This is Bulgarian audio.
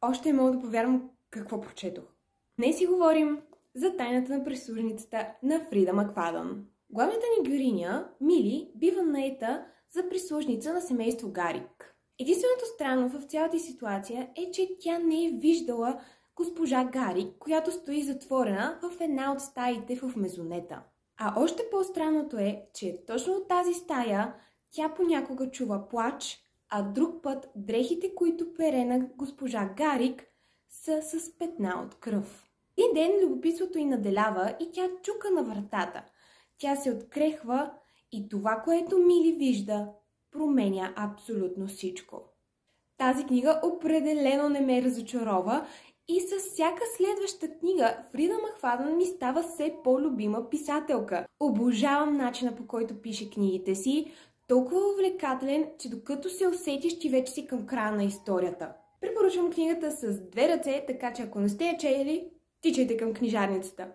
Още не мога да повярвам какво прочетох. Днес си говорим за тайната на прислужницата на Фрида Макфадън. Главната ни героиня, Мили, бива наета за прислужница на семейство Гарик. Единственото странно в цялата ситуация е, че тя не е виждала госпожа Гарик, която стои затворена в една от стаите в мезонета. А още по-странното е, че точно от тази стая тя понякога чува плач, а друг път дрехите, които пере на госпожа Гарик, са с петна от кръв. Един ден любопитството й наделява и тя чука на вратата. Тя се открехва и това, което Мили вижда, променя абсолютно всичко. Тази книга определено не ме разочарова и с всяка следваща книга Фрида Макфадън ми става все по-любима писателка. Обожавам начина, по който пише книгите си, толкова увлекателен, че докато се усетиш, ти вече си към края на историята. Препоръчвам книгата с две ръце, така че ако не сте я чели, тичайте към книжарницата.